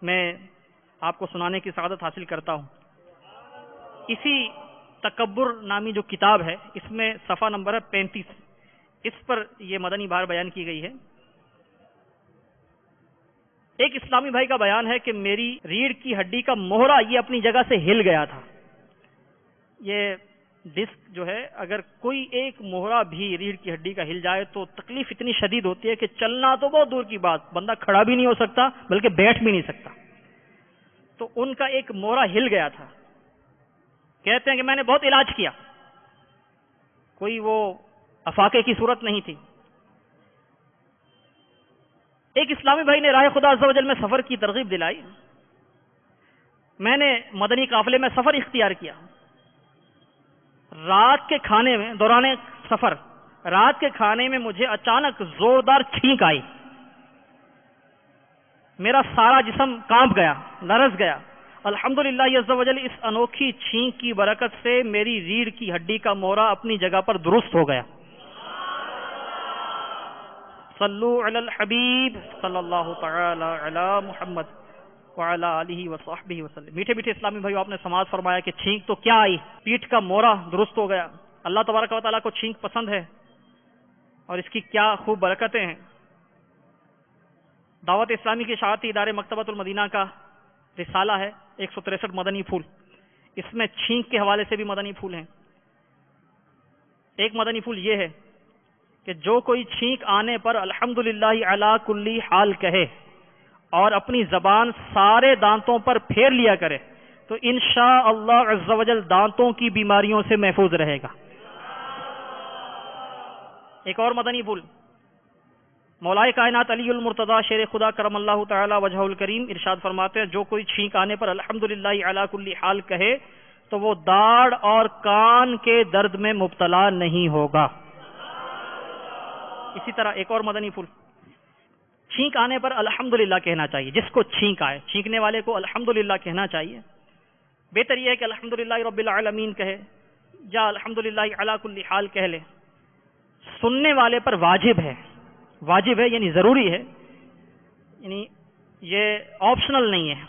میں آپ کو سنانے کی سعادت حاصل کرتا ہوں. اسی تکبر نامی جو کتاب ہے اس میں صفحہ نمبر ہے 35، اس پر یہ مدنی بہار بیان کی گئی ہے. ایک اسلامی بھائی کا بیان ہے کہ میری ریڑھ کی ہڈی کا موہرا یہ اپنی جگہ سے ہل گیا تھا. یہ ڈسک جو ہے اگر کوئی ایک موہرا بھی ریڑھ کی ہڈی کا ہل جائے تو تکلیف اتنی شدید ہوتی ہے کہ چلنا تو بہت دور کی بات، بندہ کھڑا بھی نہیں ہو سکتا بلکہ بیٹھ بھی نہیں سکتا. تو ان کا ایک موہرا ہل گیا تھا. کہتے ہیں کہ میں نے بہت علاج کیا، کوئی وہ افاقے کی صورت نہیں تھی. ایک اسلامی بھائی نے راہ خدا عز و جل میں سفر کی ترغیب دلائی. میں نے مدنی قافلے میں سفر اختیار کیا. رات کے کھانے میں دوران سفر رات کے کھانے میں مجھے اچانک زوردار چھینک آئی. میرا سارا جسم کانپ گیا، لرز گیا. الحمدللہ عز و جل اس انوکھی چھینک کی برکت سے میری ریڑھ کی ہڈی کا موہرا اپنی جگہ پر درست ہو گیا. صلو علی الحبیب صلی اللہ تعالی علی محمد وعلی آلہ وصحبہ وسلم. میٹھے میٹھے اسلامی بھائیو، آپ نے سماعت فرمایا کہ چھینک تو کیا آئی، پیٹھ کا موہرا درست ہو گیا. اللہ تبارک و تعالیٰ کو چھینک پسند ہے اور اس کی کیا خوب برکتیں ہیں. دعوت اسلامی کے اشاعتی ادارے مکتبۃ المدینہ کا رسالہ ہے 163 مدنی پھول، اس میں چھینک کے حوالے سے بھی مدنی پھول ہیں. ایک مدنی پھول یہ ہے کہ جو کوئی چھینک آنے پر الحمدللہ علی کلی حال کہے اور اپنی زبان سارے دانتوں پر پھیر لیا کرے تو انشاءاللہ عز و جل دانتوں کی بیماریوں سے محفوظ رہے گا. ایک اور مدنی پھول، مولائے کائنات علی المرتضی شیر خدا کرم اللہ تعالی وجہہ الکریم ارشاد فرماتے ہیں جو کوئی چھینک آنے پر الحمدللہ علی کلی حال کہے تو وہ داڑھ اور کان کے درد میں مبتلا نہیں ہوگا. اسی طرح ایک اور مدنی پھول، چھینک آنے پر الحمدللہ کہنا چاہیے. جس کو چھینک آئے چھینکنے والے کو الحمدللہ کہنا چاہیے. بہتر یہ ہے کہ الحمدللہ رب العالمین کہے یا الحمدللہ علی کل حال کہہ لے. سننے والے پر واجب ہے یعنی ضروری ہے، یعنی یہ آپشنل نہیں ہے،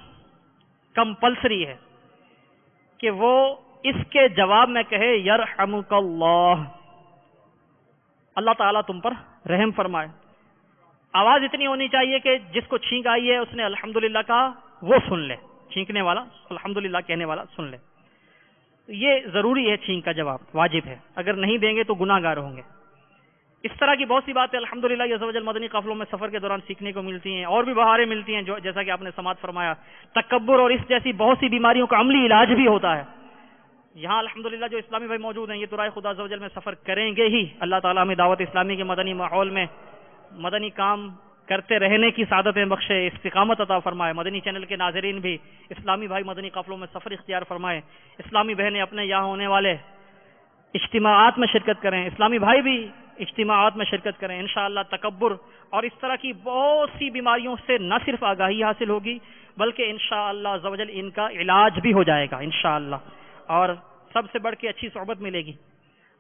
کمپلسری ہے کہ وہ اس کے جواب میں کہے یرحمک اللہ، اللہ تعالیٰ تم پر رحم فرمائے. آواز اتنی ہونی چاہیے کہ جس کو چھینک آئی ہے اس نے الحمدللہ کہا وہ سن لے، چھینکنے والا الحمدللہ کہنے والا سن لے. یہ ضروری ہے، چھینک کا جواب واجب ہے، اگر نہیں دیں گے تو گناہ گار ہوں گے. اس طرح کی بہت سی باتیں الحمدللہ عز و جل مدنی قافلوں میں سفر کے دوران سیکھنے کو ملتی ہیں، اور بھی بہاریں ملتی ہیں، جو جیسا کہ آپ نے سماعت فرمایا تکبر اور اس جیسی بہت سی بیماریوں کا عملی علاج بھی ہوتا ہے. یہاں الحمدللہ جو اسلامی بھائی موجود ہیں یہ تو رائے خدا عز و جل میں سفر کریں گے ہی. اللہ تعالیٰ ہمیں دعوت اسلامی کے مدنی ماحول میں مدنی کام کرتے رہنے کی سعادتیں بخشے، استقامت عطا فرمائے. مدنی چینل کے ناظرین بھی اسلامی بھائی مدنی قافلوں میں سفر اختیار فرمائے، اسلامی بہنیں اپنے یہاں ہونے والے اجتماعات میں شرکت کریں، اسلامی بھائی بھی اجتماعات میں شرکت کریں. انشاءاللہ تکبر اور اس طرح کی بہت سی بیماریوں سے نہ صرف آگاہی حاصل ہوگی بلکہ انشاءاللہ عز و جل ان کا علاج بھی ہو جائے گا انشاءاللہ. اور سب سے بڑھ کے اچھی صحبت ملے گی،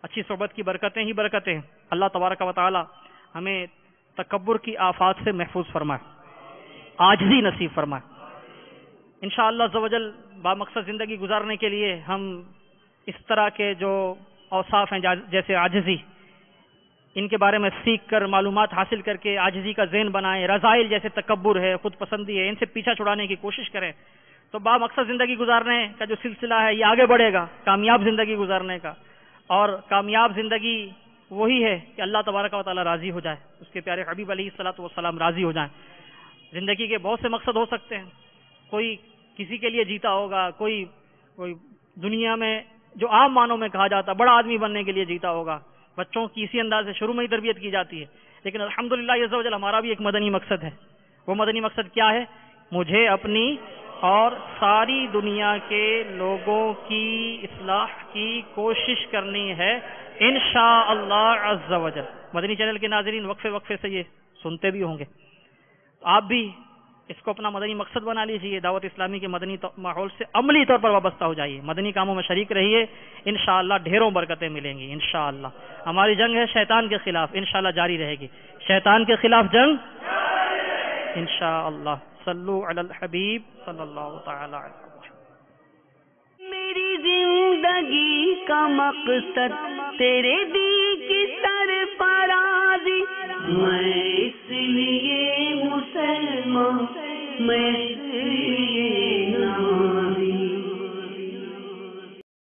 اچھی صحبت کی برکتیں ہی برکتیں ہیں. اللہ تبارک و تعالی ہمیں تکبر کی آفات سے محفوظ فرمائے، عاجزی نصیب فرمائے. انشاءاللہ عز و جل با مقصد زندگی گزارنے کے لیے ہم اس طرح کے جو اوصاف ہیں جیسے عاجزی، ان کے بارے میں سیکھ کر معلومات حاصل کر کے عاجزی کا ذہن بنائیں. رذائل جیسے تکبر ہے، خود پسندی ہے، ان سے پیچھا چھڑانے کی کوشش کریں تو با مقصد زندگی گزارنے کا جو سلسلہ ہے یہ آگے بڑھے گا، کامیاب زندگی گزارنے کا. اور کامیاب زندگی وہی ہے کہ اللہ تبارک و تعالی راضی ہو جائے، اس کے پیارے حبیب علیہ الصلوۃ والسلام راضی ہو جائیں. زندگی کے بہت سے مقصد ہو سکتے ہیں، کوئی کسی کے لیے جیتا ہوگا، کوئی دنیا میں جو عام معنوں میں کہا جاتا بڑا آدمی بننے کے لیے جیتا ہوگا. بچوں کی اسی انداز سے شروع میں ہی تربیت کی جاتی ہے. لیکن الحمدللہ عز و جل ہمارا بھی ایک مدنی مقصد ہے. وہ مدنی مقصد کیا ہے؟ مجھے اپنی اور ساری دنیا کے لوگوں کی اصلاح کی کوشش کرنی ہے انشاءاللہ عز و جل. مدنی چینل کے ناظرین وقفے وقفے سے یہ سنتے بھی ہوں گے، آپ بھی اس کو اپنا مدنی مقصد بنا لیجئے. دعوت اسلامی کے مدنی ماحول سے عملی طور پر وابستہ ہو جائیے، مدنی کاموں میں شریک رہیے، انشاءاللہ ڈھیروں برکتیں ملیں گی انشاءاللہ. ہماری جنگ ہے شیطان کے خلاف، انشاءاللہ جاری رہے گی. شیطان کے خلاف جنگ انشاءاللہ. صلو علی الحبیب صلی اللہ تعالی علیہ وسلم. میری زندگی کا مقصد تیرے دین کی سرفرازی، میں اس لیے مسلمان، میں اس لیے نبی.